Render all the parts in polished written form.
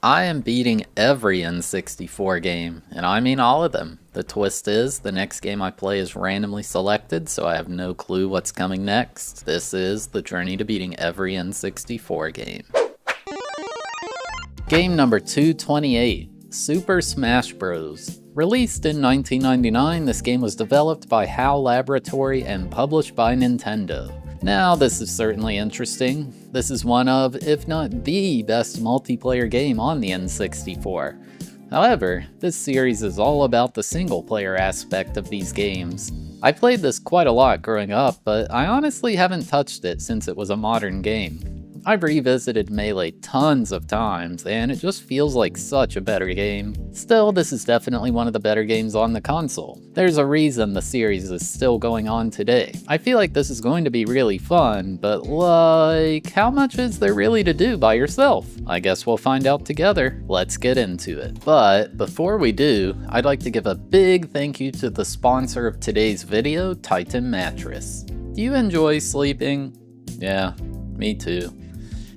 I am beating every N64 game, and I mean all of them. The twist is, the next game I play is randomly selected, so I have no clue what's coming next. This is the journey to beating every N64 game. Game number 228, Super Smash Bros. Released in 1999, this game was developed by HAL Laboratory and published by Nintendo. Now, this is certainly interesting. This is one of, if not the best multiplayer game on the N64. However, this series is all about the single-player aspect of these games. I played this quite a lot growing up, but I honestly haven't touched it since it was a modern game. I've revisited Melee tons of times, and it just feels like such a better game. Still, this is definitely one of the better games on the console. There's a reason the series is still going on today. I feel like this is going to be really fun, but like, how much is there really to do by yourself? I guess we'll find out together. Let's get into it. But before we do, I'd like to give a big thank you to the sponsor of today's video, Titan Mattress. Do you enjoy sleeping? Yeah, me too.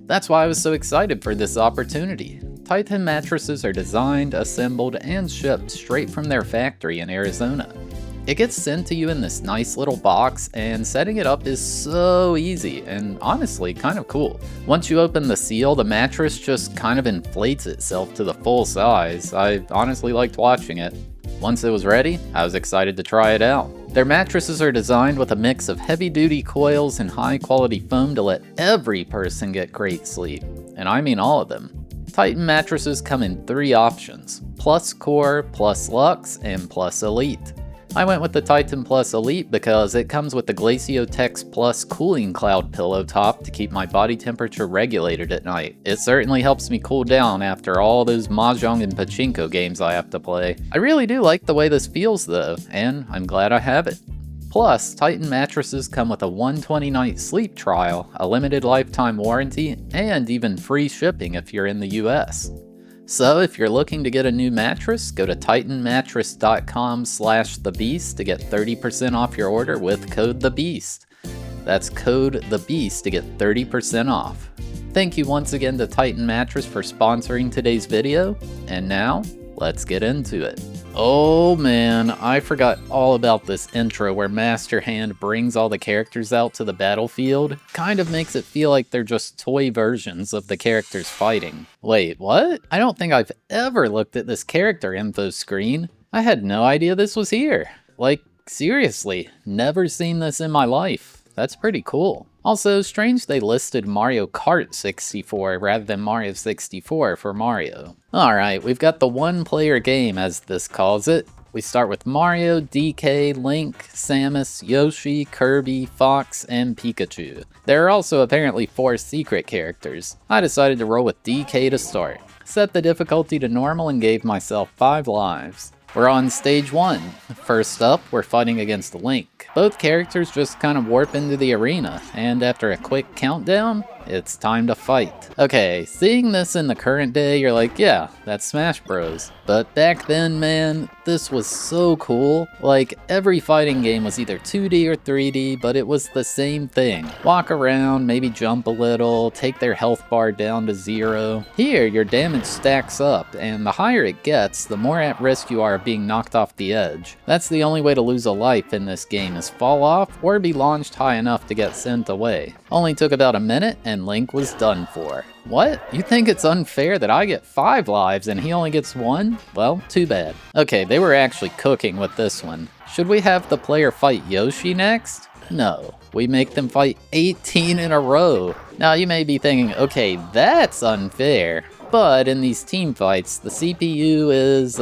That's why I was so excited for this opportunity. Titan mattresses are designed, assembled, and shipped straight from their factory in Arizona. It gets sent to you in this nice little box, and setting it up is so easy and honestly kind of cool. Once you open the seal, the mattress just kind of inflates itself to the full size. I honestly liked watching it. Once it was ready, I was excited to try it out. Their mattresses are designed with a mix of heavy-duty coils and high-quality foam to let every person get great sleep. And I mean all of them. Titan mattresses come in 3 options: Plus Core, Plus Luxe, and Plus Elite. I went with the Titan Plus Elite because it comes with the Glaciotex Plus cooling cloud pillow top to keep my body temperature regulated at night. It certainly helps me cool down after all those mahjong and pachinko games I have to play. I really do like the way this feels though, and I'm glad I have it. Plus, Titan mattresses come with a 120-night sleep trial, a limited lifetime warranty, and even free shipping if you're in the US. So if you're looking to get a new mattress, go to titanmattress.com/thebeast to get 30% off your order with code THEBEAST. That's code THEBEAST to get 30% off. Thank you once again to Titan Mattress for sponsoring today's video, and now, let's get into it. Oh man, I forgot all about this intro where Master Hand brings all the characters out to the battlefield. Kind of makes it feel like they're just toy versions of the characters fighting. Wait, what? I don't think I've ever looked at this character info screen. I had no idea this was here. Like, seriously, never seen this in my life. That's pretty cool. Also, strange they listed Mario Kart 64 rather than Mario 64 for Mario. Alright, we've got the one-player game as this calls it. We start with Mario, DK, Link, Samus, Yoshi, Kirby, Fox, and Pikachu. There are also apparently 4 secret characters. I decided to roll with DK to start. Set the difficulty to normal and gave myself 5 lives. We're on stage 1. First up, we're fighting against Link. Both characters just kind of warp into the arena, and after a quick countdown, it's time to fight. Okay, seeing this in the current day, you're like, yeah, that's Smash Bros. But back then, man, this was so cool. Like, every fighting game was either 2D or 3D, but it was the same thing. Walk around, maybe jump a little, take their health bar down to 0. Here, your damage stacks up, and the higher it gets, the more at risk you are of being knocked off the edge. That's the only way to lose a life in this game, is fall off or be launched high enough to get sent away. Only took about a minute, and Link was done for. What? You think it's unfair that I get 5 lives and he only gets 1? Well, too bad. Okay, they were actually cooking with this one. Should we have the player fight Yoshi next? No. We make them fight 18 in a row. Now you may be thinking, okay, that's unfair. But in these team fights, the CPU is,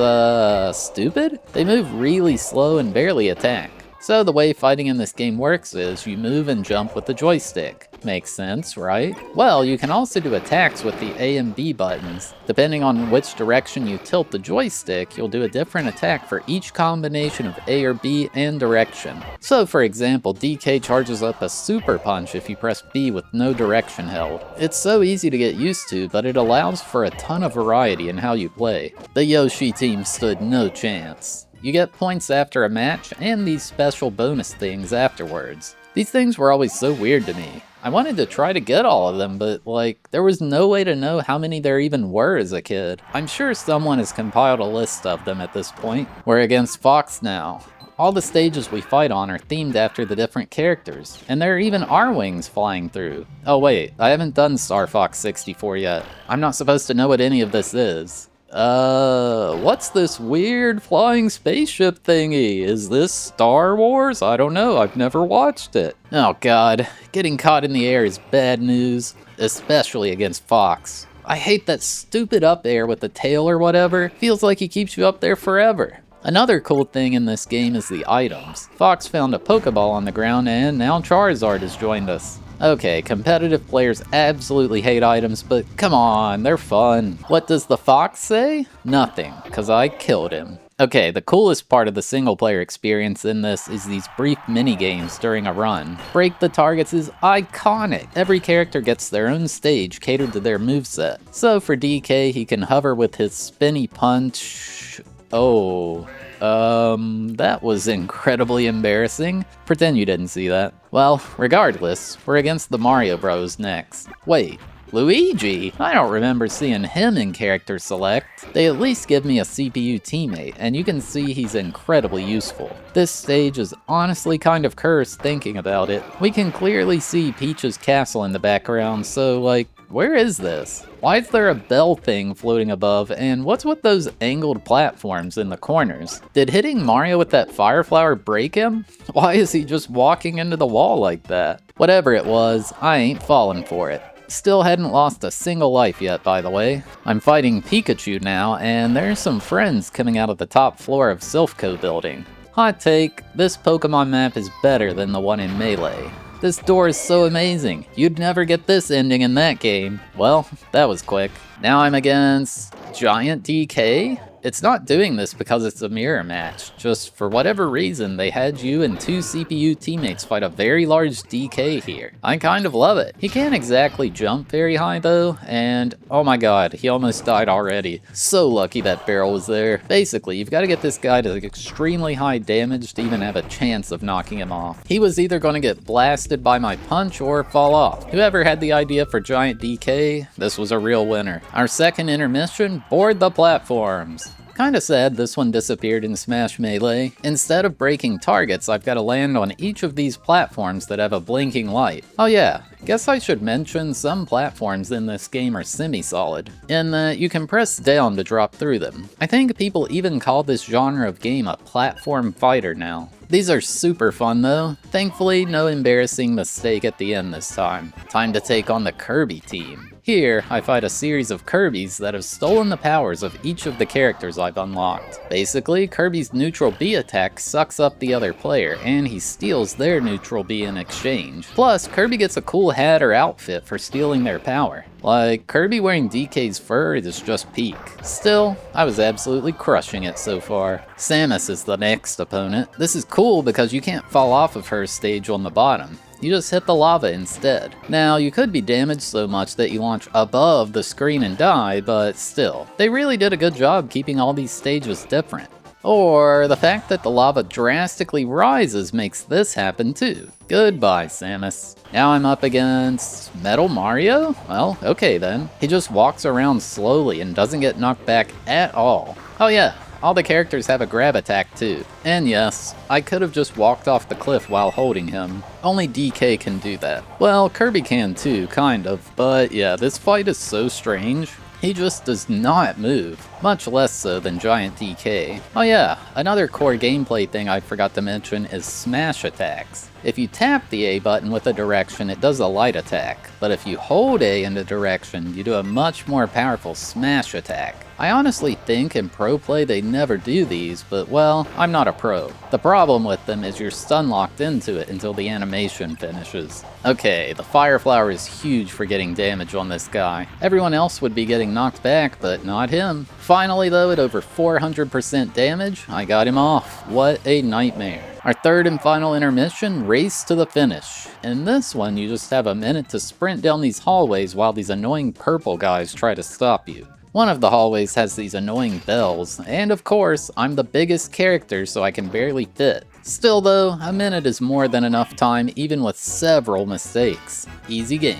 stupid? They move really slow and barely attack. So the way fighting in this game works is you move and jump with the joystick. Makes sense, right? Well, you can also do attacks with the A and B buttons. Depending on which direction you tilt the joystick, you'll do a different attack for each combination of A or B and direction. So for example, DK charges up a super punch if you press B with no direction held. It's so easy to get used to, but it allows for a ton of variety in how you play. The Yoshi team stood no chance. You get points after a match, and these special bonus things afterwards. These things were always so weird to me. I wanted to try to get all of them, but like, there was no way to know how many there even were as a kid. I'm sure someone has compiled a list of them at this point. We're against Fox now. All the stages we fight on are themed after the different characters, and there are even R-Wings flying through. Oh wait, I haven't done Star Fox 64 yet. I'm not supposed to know what any of this is. What's this weird flying spaceship thingy? Is this Star Wars? I don't know, I've never watched it. Oh god, getting caught in the air is bad news, especially against Fox. I hate that stupid up air with the tail or whatever. Feels like he keeps you up there forever. Another cool thing in this game is the items. Fox found a Pokeball on the ground and now Charizard has joined us. Okay, competitive players absolutely hate items, but come on, they're fun. What does the Fox say? Nothing, cause I killed him. Okay, the coolest part of the single player experience in this is these brief mini-games during a run. Break the targets is iconic. Every character gets their own stage catered to their moveset. So for DK, he can hover with his spinny punch. Oh, that was incredibly embarrassing. Pretend you didn't see that. Well, regardless, we're against the Mario Bros next. Wait, Luigi? I don't remember seeing him in Character Select. They at least give me a CPU teammate, and you can see he's incredibly useful. This stage is honestly kind of cursed thinking about it. We can clearly see Peach's castle in the background, so like, where is this? Why is there a bell thing floating above, and what's with those angled platforms in the corners? Did hitting Mario with that fire flower break him? Why is he just walking into the wall like that? Whatever it was, I ain't falling for it. Still hadn't lost a single life yet, by the way. I'm fighting Pikachu now, and there's some friends coming out of the top floor of Silphco building. Hot take, this Pokemon map is better than the one in Melee. This door is so amazing. You'd never get this ending in that game. Well, that was quick. Now I'm against Giant DK? It's not doing this because it's a mirror match. Just for whatever reason, they had you and two CPU teammates fight a very large DK here. I kind of love it. He can't exactly jump very high though, and oh my god, he almost died already. So lucky that barrel was there. Basically, you've got to get this guy to extremely high damage to even have a chance of knocking him off. He was either going to get blasted by my punch or fall off. Whoever had the idea for Giant DK, this was a real winner. Our second intermission, board the platforms. Kinda sad this one disappeared in Smash Melee. Instead of breaking targets, I've got to land on each of these platforms that have a blinking light. Oh yeah, guess I should mention some platforms in this game are semi-solid, in that you can press down to drop through them. I think people even call this genre of game a platform fighter now. These are super fun though. Thankfully, no embarrassing mistake at the end this time. Time to take on the Kirby team. Here, I fight a series of Kirbys that have stolen the powers of each of the characters I've unlocked. Basically, Kirby's neutral B attack sucks up the other player, and he steals their neutral B in exchange. Plus, Kirby gets a cool hat or outfit for stealing their power. Like, Kirby wearing DK's fur is just peak. Still, I was absolutely crushing it so far. Samus is the next opponent. This is cool because you can't fall off of her stage on the bottom. You just hit the lava instead. Now, you could be damaged so much that you launch above the screen and die, but still. They really did a good job keeping all these stages different. Or, the fact that the lava drastically rises makes this happen too. Goodbye, Samus. Now I'm up against Metal Mario? Well, okay then. He just walks around slowly and doesn't get knocked back at all. Oh yeah, all the characters have a grab attack too. And yes, I could have just walked off the cliff while holding him. Only DK can do that. Well, Kirby can too, kind of. But yeah, this fight is so strange. He just does not move, much less so than Giant DK. Oh yeah, another core gameplay thing I forgot to mention is smash attacks. If you tap the A button with a direction, it does a light attack, but if you hold A in a direction, you do a much more powerful smash attack. I honestly think in pro play they never do these, but well, I'm not a pro. The problem with them is you're stun locked into it until the animation finishes. Okay, the fire flower is huge for getting damage on this guy. Everyone else would be getting knocked back, but not him. Finally though, at over 400% damage, I got him off. What a nightmare. Our third and final intermission, race to the finish. In this one, you just have a minute to sprint down these hallways while these annoying purple guys try to stop you. One of the hallways has these annoying bells, and of course, I'm the biggest character so I can barely fit. Still though, a minute is more than enough time even with several mistakes. Easy game.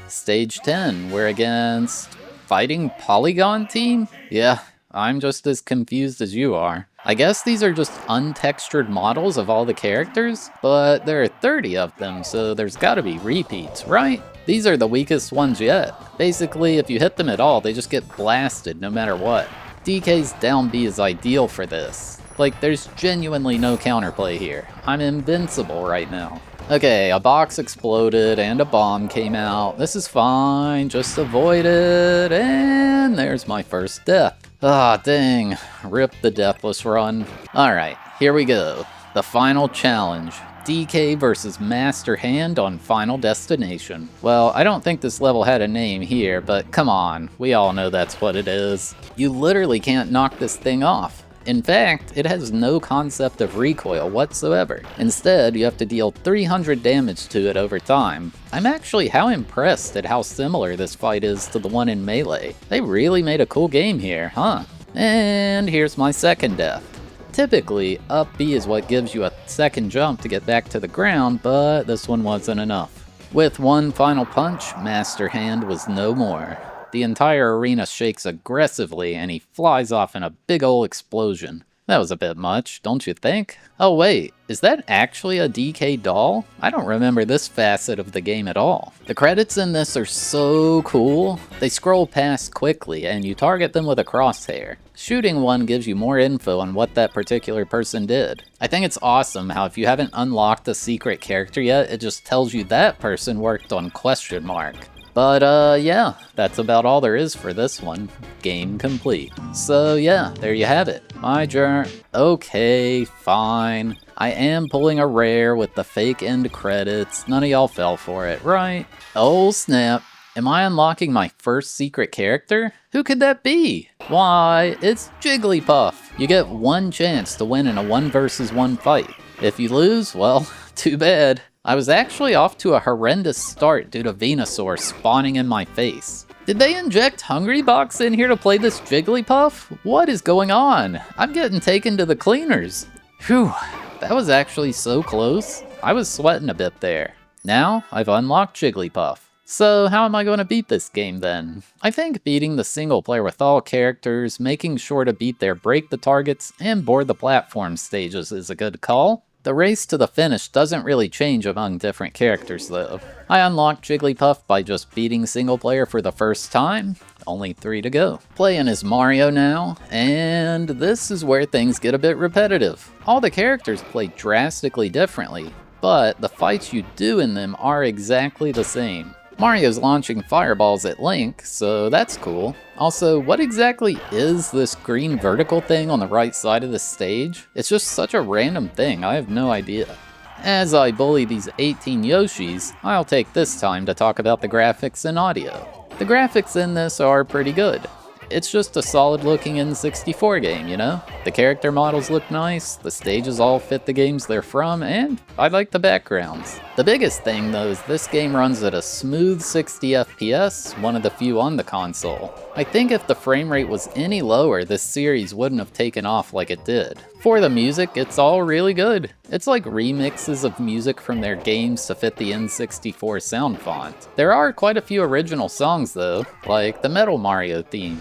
Stage 10, we're against Fighting Polygon Team? Yeah, I'm just as confused as you are. I guess these are just untextured models of all the characters, but there are 30 of them, so there's gotta be repeats, right? These are the weakest ones yet. Basically, if you hit them at all, they just get blasted no matter what. DK's down B is ideal for this. Like, there's genuinely no counterplay here. I'm invincible right now. Okay, a box exploded and a bomb came out. This is fine, just avoid it, and there's my first death. Ah, dang. Rip the deathless run. Alright, here we go. The final challenge. DK versus Master Hand on Final Destination. Well, I don't think this level had a name here, but come on, we all know that's what it is. You literally can't knock this thing off. In fact, it has no concept of recoil whatsoever. Instead, you have to deal 300 damage to it over time. I'm actually impressed at how similar this fight is to the one in Melee. They really made a cool game here, huh? And here's my second death. Typically, up B is what gives you a second jump to get back to the ground, but this one wasn't enough. With one final punch, Master Hand was no more. The entire arena shakes aggressively and he flies off in a big ol' explosion. That was a bit much, don't you think? Oh wait, is that actually a DK doll? I don't remember this facet of the game at all. The credits in this are so cool. They scroll past quickly and you target them with a crosshair. Shooting one gives you more info on what that particular person did. I think it's awesome how if you haven't unlocked a secret character yet, it just tells you that person worked on ? But yeah, that's about all there is for this one. Game complete. So yeah, there you have it. My journey. Okay, fine. I am pulling a rare with the fake end credits. None of y'all fell for it, right? Oh snap. Am I unlocking my first secret character? Who could that be? Why, it's Jigglypuff. You get one chance to win in a 1 versus 1 fight. If you lose, well, too bad. I was actually off to a horrendous start due to Venusaur spawning in my face. Did they inject Hungrybox in here to play this Jigglypuff? What is going on? I'm getting taken to the cleaners. Whew, that was actually so close. I was sweating a bit there. Now, I've unlocked Jigglypuff. So how am I going to beat this game then? I think beating the single player with all characters, making sure to beat their break the targets, and board the platform stages is a good call. The race to the finish doesn't really change among different characters though. I unlocked Jigglypuff by just beating single player for the first time. Only 3 to go. Playing as Mario now, and this is where things get a bit repetitive. All the characters play drastically differently, but the fights you do in them are exactly the same. Mario's launching fireballs at Link, so that's cool. Also, what exactly is this green vertical thing on the right side of the stage? It's just such a random thing, I have no idea. As I bully these 18 Yoshis, I'll take this time to talk about the graphics and audio. The graphics in this are pretty good. It's just a solid looking N64 game, you know? The character models look nice, the stages all fit the games they're from, and I like the backgrounds. The biggest thing though is this game runs at a smooth 60 FPS, one of the few on the console. I think if the frame rate was any lower, this series wouldn't have taken off like it did. For the music, it's all really good. It's like remixes of music from their games to fit the N64 sound font. There are quite a few original songs though, like the Metal Mario theme.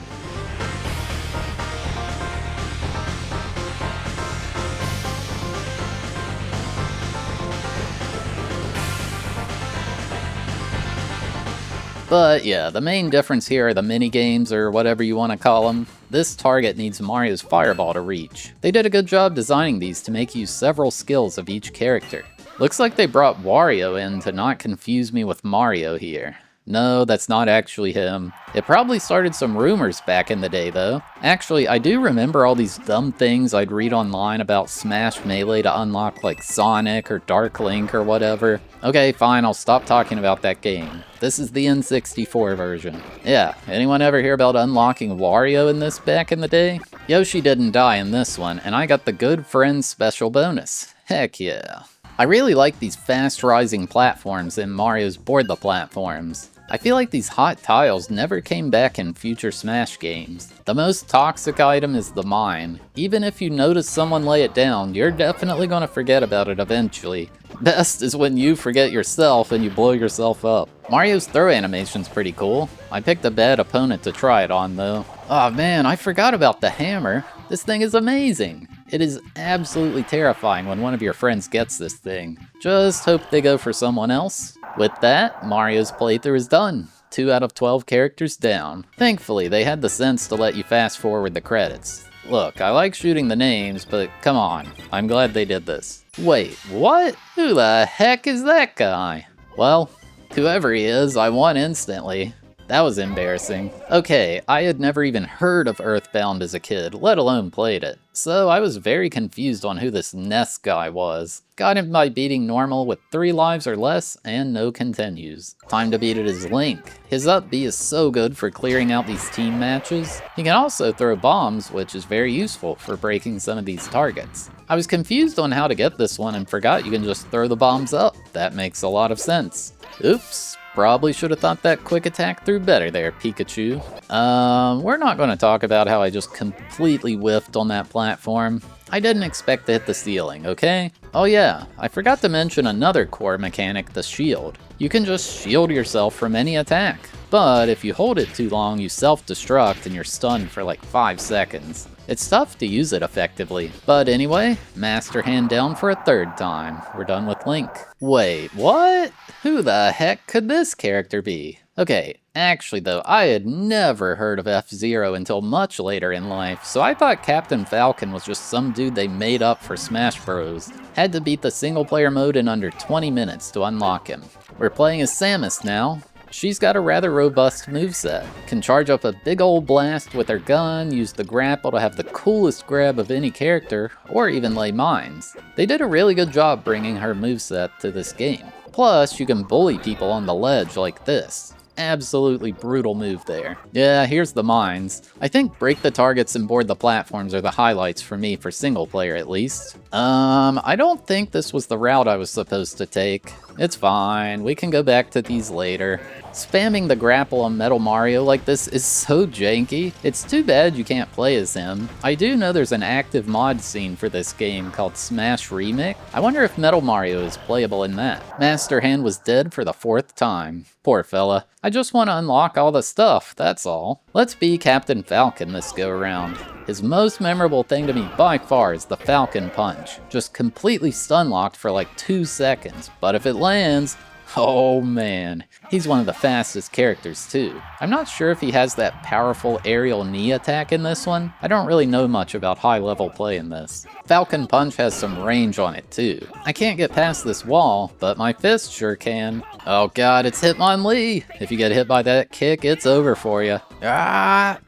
But yeah, the main difference here are the mini-games, or whatever you want to call them. This target needs Mario's fireball to reach. They did a good job designing these to make use several skills of each character. Looks like they brought Wario in to not confuse me with Mario here. No, that's not actually him. It probably started some rumors back in the day though. Actually, I do remember all these dumb things I'd read online about Smash Melee to unlock like Sonic or Dark Link or whatever. Okay, fine, I'll stop talking about that game. This is the N64 version. Yeah, anyone ever hear about unlocking Wario in this back in the day? Yoshi didn't die in this one, and I got the Good Friends special bonus. Heck yeah. I really like these fast rising platforms in Mario's Board the Platforms. I feel like these hot tiles never came back in future Smash games. The most toxic item is the mine. Even if you notice someone lay it down, you're definitely gonna forget about it eventually. Best is when you forget yourself and you blow yourself up. Mario's throw animation's pretty cool. I picked a bad opponent to try it on though. Oh man, I forgot about the hammer. This thing is amazing. It is absolutely terrifying when one of your friends gets this thing. Just hope they go for someone else. With that, Mario's playthrough is done. 2 out of 12 characters down. Thankfully, they had the sense to let you fast forward the credits. Look, I like shooting the names, but come on, I'm glad they did this. Wait, what? Who the heck is that guy? Well, whoever he is, I won instantly. That was embarrassing. Okay, I had never even heard of Earthbound as a kid, let alone played it. So I was very confused on who this Ness guy was. Got him by beating normal with 3 lives or less, and no continues. Time to beat it is Link. His up B is so good for clearing out these team matches. He can also throw bombs, which is very useful for breaking some of these targets. I was confused on how to get this one and forgot you can just throw the bombs up. That makes a lot of sense. Oops. Probably should have thought that quick attack through better there, Pikachu. We're not going to talk about how I just completely whiffed on that platform. I didn't expect to hit the ceiling, okay? Oh yeah, I forgot to mention another core mechanic, the shield. You can just shield yourself from any attack. But if you hold it too long, you self-destruct and you're stunned for like 5 seconds. It's tough to use it effectively. But anyway, Master Hand down for a 3rd time. We're done with Link. Wait, what? Who the heck could this character be? Okay, actually though, I had never heard of F-Zero until much later in life, so I thought Captain Falcon was just some dude they made up for Smash Bros. Had to beat the single player mode in under 20 minutes to unlock him. We're playing as Samus now. She's got a rather robust moveset. Can charge up a big old blast with her gun, use the grapple to have the coolest grab of any character, or even lay mines. They did a really good job bringing her moveset to this game. Plus, you can bully people on the ledge like this. Absolutely brutal move there. Yeah, here's the mines. I think break the targets and board the platforms are the highlights for me for single player at least. I don't think this was the route I was supposed to take. It's fine, we can go back to these later. Spamming the grapple on Metal Mario like this is so janky. It's too bad you can't play as him. I do know there's an active mod scene for this game called Smash Remix. I wonder if Metal Mario is playable in that. Master Hand was dead for the 4th time. Poor fella. I just want to unlock all the stuff, that's all. Let's be Captain Falcon this go around. His most memorable thing to me by far is the Falcon Punch. Just completely stun locked for like 2 seconds, but if it lands, oh man, he's one of the fastest characters too. I'm not sure if he has that powerful aerial knee attack in this one. I don't really know much about high level play in this. Falcon Punch has some range on it too. I can't get past this wall, but my fist sure can. Oh god, it's Hitmonlee. If you get hit by that kick, it's over for you. Ah!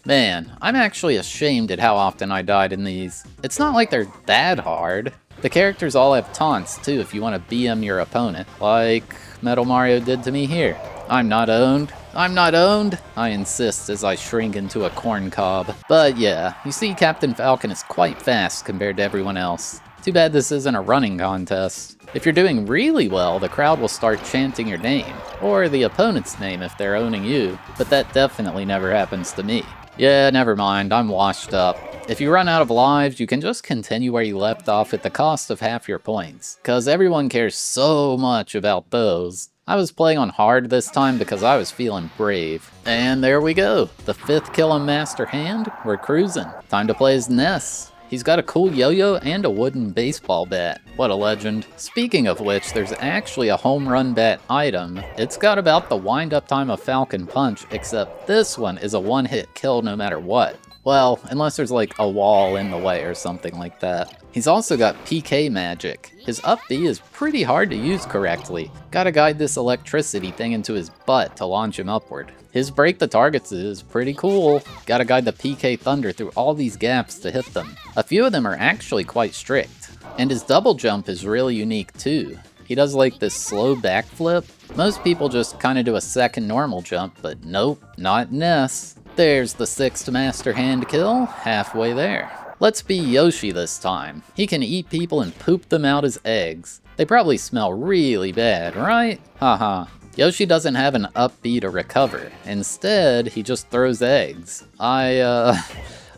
Man, I'm actually ashamed at how often I died in these. It's not like they're that hard. The characters all have taunts too if you want to BM your opponent, like Metal Mario did to me here. I'm not owned. I'm not owned, I insist as I shrink into a corn cob. But yeah, you see Captain Falcon is quite fast compared to everyone else. Too bad this isn't a running contest. If you're doing really well, the crowd will start chanting your name, or the opponent's name if they're owning you, but that definitely never happens to me. Yeah, never mind, I'm washed up. If you run out of lives, you can just continue where you left off at the cost of half your points, cause everyone cares so much about those. I was playing on hard this time because I was feeling brave. And there we go, the 5th kill on Master Hand, we're cruising. Time to play as Ness. He's got a cool yo-yo and a wooden baseball bat. What a legend. Speaking of which, there's actually a home run bat item. It's got about the wind-up time of Falcon Punch, except this one is a one-hit kill no matter what. Well, unless there's like a wall in the way or something like that. He's also got PK magic. His up B is pretty hard to use correctly. Gotta guide this electricity thing into his butt to launch him upward. His break the targets is pretty cool. Gotta guide the PK thunder through all these gaps to hit them. A few of them are actually quite strict. And his double jump is really unique too. He does like this slow backflip. Most people just kinda do a second normal jump, but nope, not Ness. There's the 6th Master Hand kill, halfway there. Let's be Yoshi this time. He can eat people and poop them out as eggs. They probably smell really bad, right? Haha. Yoshi doesn't have an up B to recover. Instead, he just throws eggs. I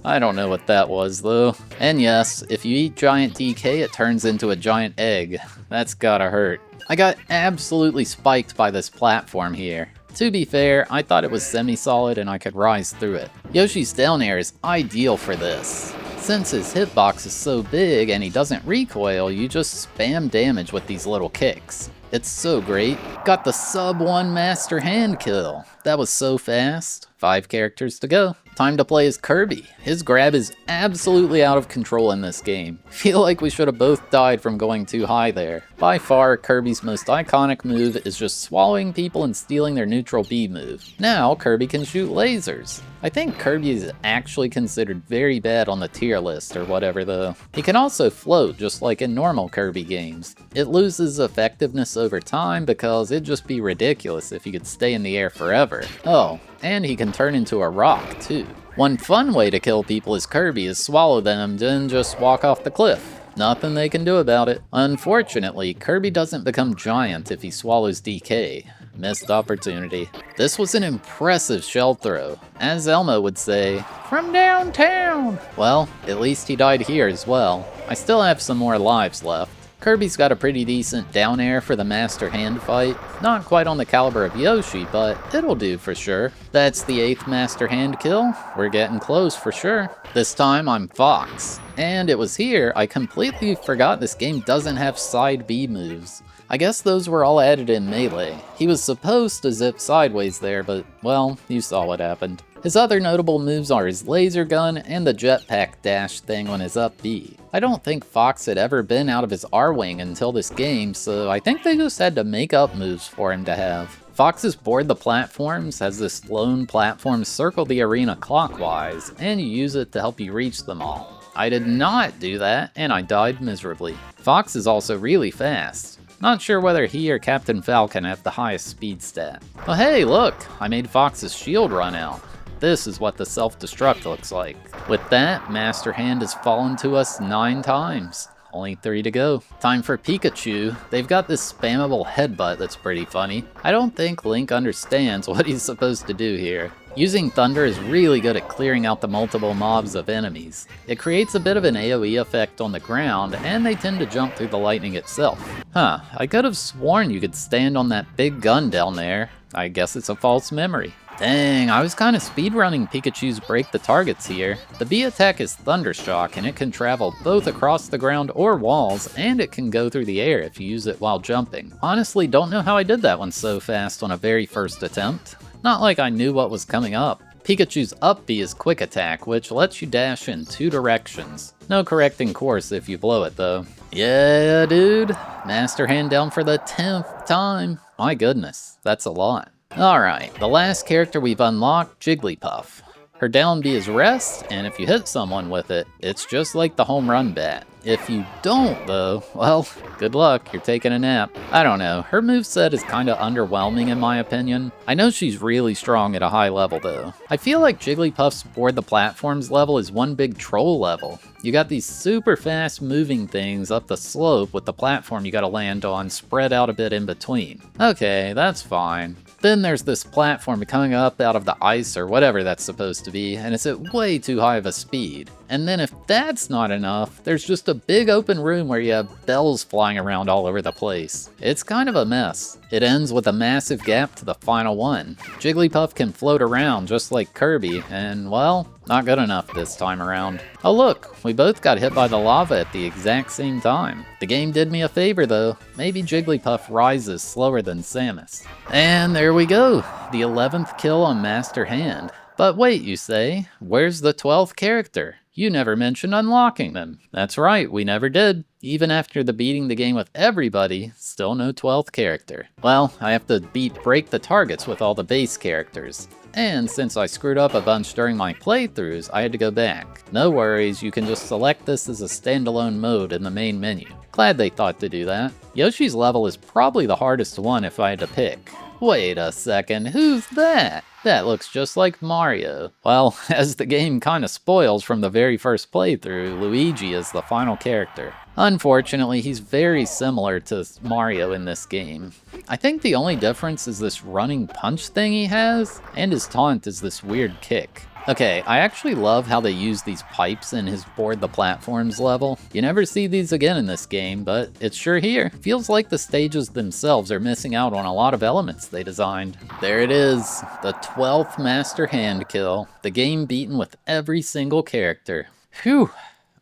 don't know what that was, though. And yes, if you eat giant DK, it turns into a giant egg. That's gotta hurt. I got absolutely spiked by this platform here. To be fair, I thought it was semi-solid and I could rise through it. Yoshi's down air is ideal for this. Since his hitbox is so big and he doesn't recoil, you just spam damage with these little kicks. It's so great. Got the sub 1 master hand kill. That was so fast. 5 characters to go. Time to play as Kirby. His grab is absolutely out of control in this game. Feel like we should have both died from going too high there. By far, Kirby's most iconic move is just swallowing people and stealing their neutral B move. Now, Kirby can shoot lasers. I think Kirby is actually considered very bad on the tier list or whatever though. He can also float just like in normal Kirby games. It loses effectiveness over time because it'd just be ridiculous if he could stay in the air forever. Oh, and he can turn into a rock too. One fun way to kill people as Kirby is swallow them, then just walk off the cliff. Nothing they can do about it. Unfortunately, Kirby doesn't become giant if he swallows DK. Missed opportunity. This was an impressive shell throw. As Elmo would say, from downtown! Well, at least he died here as well. I still have some more lives left. Kirby's got a pretty decent down air for the master hand fight. Not quite on the caliber of Yoshi, but it'll do for sure. That's the 8th master hand kill. We're getting close for sure. This time I'm Fox. And it was here I completely forgot this game doesn't have side B moves. I guess those were all added in Melee. He was supposed to zip sideways there, but well, you saw what happened. His other notable moves are his laser gun and the jetpack dash thing on his up B. I don't think Fox had ever been out of his R-Wing until this game, so I think they just had to make up moves for him to have. Fox's board the platforms has this lone platform circle the arena clockwise, and you use it to help you reach them all. I did not do that, and I died miserably. Fox is also really fast. Not sure whether he or Captain Falcon have the highest speed stat. Oh hey, look! I made Fox's shield run out. This is what the self-destruct looks like. With that, Master Hand has fallen to us 9 times. Only 3 to go. Time for Pikachu. They've got this spammable headbutt that's pretty funny. I don't think Link understands what he's supposed to do here. Using Thunder is really good at clearing out the multiple mobs of enemies. It creates a bit of an AoE effect on the ground, and they tend to jump through the lightning itself. Huh, I could have sworn you could stand on that big gun down there. I guess it's a false memory. Dang, I was kinda speedrunning Pikachu's break the targets here. The B attack is Thundershock, and it can travel both across the ground or walls, and it can go through the air if you use it while jumping. Honestly, don't know how I did that one so fast on a very first attempt. Not like I knew what was coming up. Pikachu's up B is Quick Attack, which lets you dash in 2 directions. No correcting course if you blow it though. Yeah, dude. Master Hand down for the 10th time. My goodness, that's a lot. Alright, the last character we've unlocked, Jigglypuff. Her down B is Rest, and if you hit someone with it, it's just like the home run bat. If you don't though, well, good luck, you're taking a nap. I don't know, her moveset is kinda underwhelming in my opinion. I know she's really strong at a high level though. I feel like Jigglypuff's board the platforms level is one big troll level. You got these super fast moving things up the slope with the platform you gotta land on spread out a bit in between. Okay, that's fine. Then there's this platform coming up out of the ice or whatever that's supposed to be, and it's at way too high of a speed. And then if that's not enough, there's just a big open room where you have bells flying around all over the place. It's kind of a mess. It ends with a massive gap to the final one. Jigglypuff can float around just like Kirby, and well, not good enough this time around. Oh look, we both got hit by the lava at the exact same time. The game did me a favor though. Maybe Jigglypuff rises slower than Samus. And there we go, the 11th kill on Master Hand. But wait, you say, where's the 12th character? You never mentioned unlocking them. That's right, we never did. Even after beating the game with everybody, still no 12th character. Well, I have to break the targets with all the base characters. And since I screwed up a bunch during my playthroughs, I had to go back. No worries, you can just select this as a standalone mode in the main menu. Glad they thought to do that. Yoshi's level is probably the hardest one if I had to pick. Wait a second, who's that? That looks just like Mario. Well, as the game kinda spoils from the very first playthrough, Luigi is the final character. Unfortunately, he's very similar to Mario in this game. I think the only difference is this running punch thing he has, and his taunt is this weird kick. Okay, I actually love how they use these pipes in his Board the Platforms level. You never see these again in this game, but it's sure here. Feels like the stages themselves are missing out on a lot of elements they designed. There it is, the 12th Master Hand kill, the game beaten with every single character. Phew.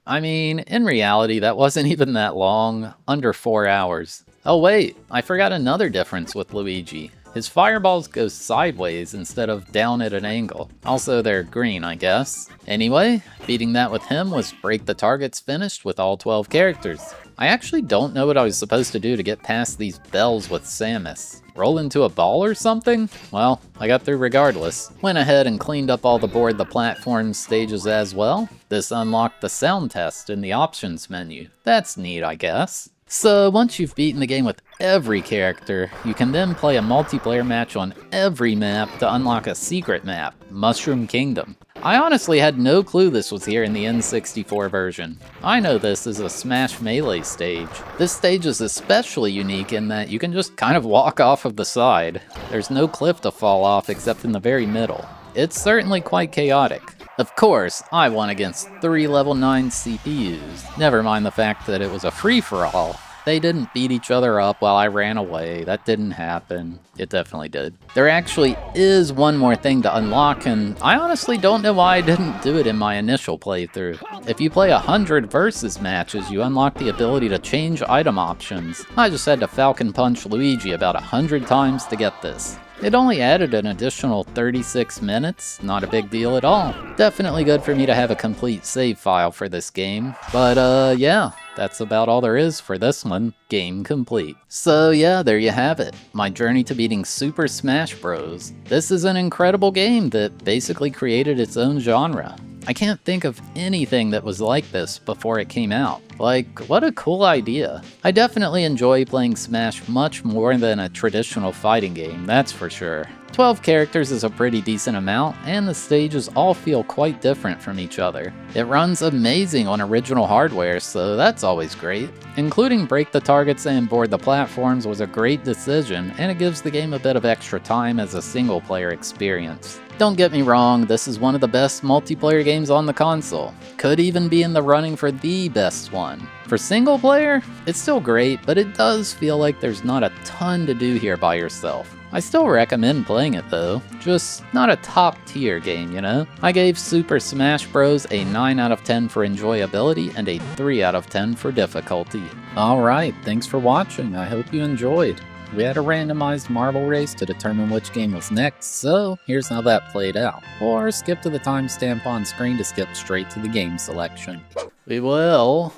I mean, in reality, that wasn't even that long, under 4 hours. Oh wait, I forgot another difference with Luigi. His fireballs go sideways instead of down at an angle. Also, they're green, I guess. Anyway, beating that with him was break the targets finished with all 12 characters. I actually don't know what I was supposed to do to get past these bells with Samus. Roll into a ball or something? Well, I got through regardless. Went ahead and cleaned up all the Board the Platform stages as well. This unlocked the sound test in the options menu. That's neat, I guess. So once you've beaten the game with every character, you can then play a multiplayer match on every map to unlock a secret map, Mushroom Kingdom. I honestly had no clue this was here in the N64 version. I know this is a Smash Melee stage. This stage is especially unique in that you can just kind of walk off of the side. There's no cliff to fall off except in the very middle. It's certainly quite chaotic. Of course, I won against 3 level 9 CPUs. Never mind the fact that it was a free-for-all. They didn't beat each other up while I ran away. That didn't happen. It definitely did. There actually is one more thing to unlock, and I honestly don't know why I didn't do it in my initial playthrough. If you play 100 versus matches, you unlock the ability to change item options. I just had to Falcon Punch Luigi about 100 times to get this. It only added an additional 36 minutes, not a big deal at all. Definitely good for me to have a complete save file for this game, but yeah, that's about all there is for this one. Game complete. So yeah, there you have it. My journey to beating Super Smash Bros. This is an incredible game that basically created its own genre. I can't think of anything that was like this before it came out. Like, what a cool idea. I definitely enjoy playing Smash much more than a traditional fighting game, that's for sure. 12 characters is a pretty decent amount, and the stages all feel quite different from each other. It runs amazing on original hardware, so that's always great. Including break the targets and board the platforms was a great decision, and it gives the game a bit of extra time as a single player experience. Don't get me wrong, this is one of the best multiplayer games on the console. Could even be in the running for the best one. For single player, it's still great, but it does feel like there's not a ton to do here by yourself. I still recommend playing it though, just not a top tier game, you know? I gave Super Smash Bros. A 9 out of 10 for enjoyability and a 3 out of 10 for difficulty. Alright, thanks for watching, I hope you enjoyed. We had a randomized marble race to determine which game was next, so here's how that played out. Or skip to the timestamp on screen to skip straight to the game selection. We will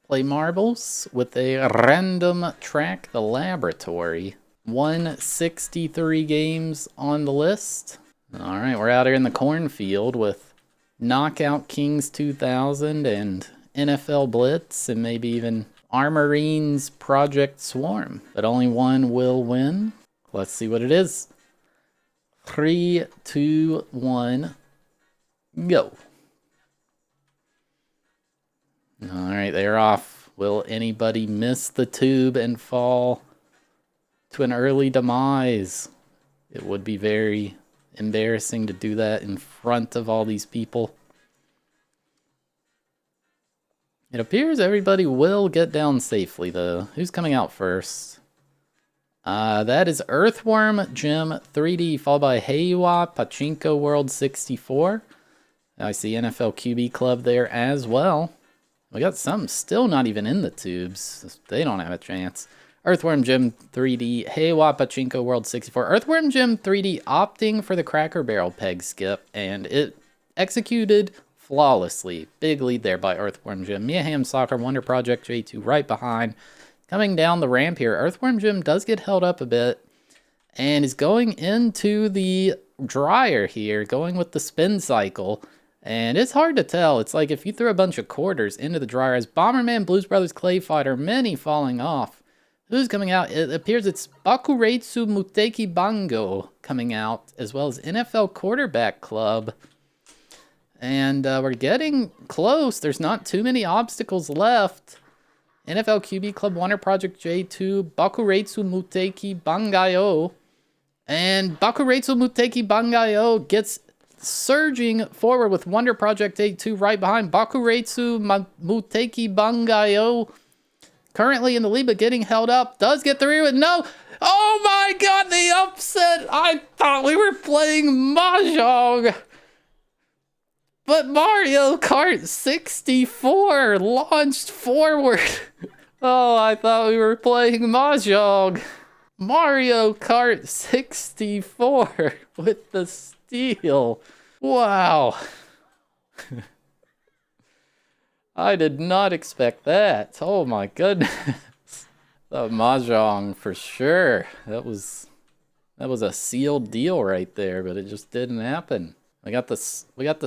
play marbles with a random track, The Laboratory. 163 games on the list. Alright, we're out here in the cornfield with Knockout Kings 2000 and NFL Blitz and maybe even Armorines Project Swarm. But only one will win. Let's see what it is. 3, 2, 1, go. Alright, they're off. Will anybody miss the tube and fall to an early demise? It would be very embarrassing to do that in front of all these people. It appears everybody will get down safely though. Who's coming out first? That is Earthworm Jim 3D followed by Heiwa Pachinko World 64. I see NFL QB Club there as well. We got some still not even in the tubes. They don't have a chance. Earthworm Jim 3D, Heiwa Pachinko World 64. Earthworm Jim 3D opting for the Cracker Barrel peg skip, and it executed flawlessly. Big lead there by Earthworm Jim. Mia Hamm Soccer, Wonder Project J2 right behind. Coming down the ramp here, Earthworm Jim does get held up a bit, and is going into the dryer here, going with the spin cycle. And it's hard to tell. It's like if you threw a bunch of quarters into the dryer, as Bomberman, Blues Brothers, Clay Fighter, many falling off. Who's coming out? It appears it's Bakuretsu Muteki Bango coming out, as well as NFL Quarterback Club. And we're getting close. There's not too many obstacles left. NFL QB Club Wonder Project J2, Bakuretsu Muteki Bangayo. And Bakuretsu Muteki Bangayo gets surging forward with Wonder Project J2 right behind Bakuretsu Muteki Bangayo. Currently in the lead, but getting held up. Does get through it. No. Oh my god, the upset. I thought we were playing Mahjong. But Mario Kart 64 launched forward. Oh, I thought we were playing Mahjong. Mario Kart 64 with the steal. Wow. I did not expect that. Oh my goodness. The Mahjong for sure. That was a sealed deal right there, but it just didn't happen. We got the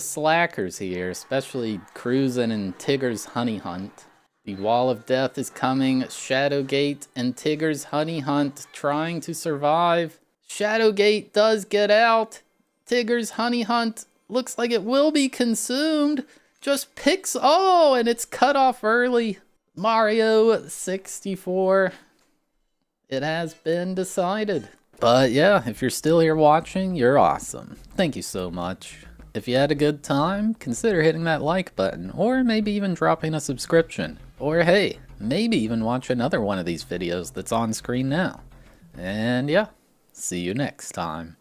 slackers here, especially Cruisin' and Tigger's Honey Hunt. The Wall of Death is coming. Shadowgate and Tigger's Honey Hunt trying to survive. Shadowgate does get out. Tigger's Honey Hunt looks like it will be consumed. Just picks, oh, and it's cut off early. Mario 64. It has been decided. But yeah, if you're still here watching, you're awesome. Thank you so much. If you had a good time, consider hitting that like button, or maybe even dropping a subscription. Or hey, maybe even watch another one of these videos that's on screen now. And yeah, see you next time.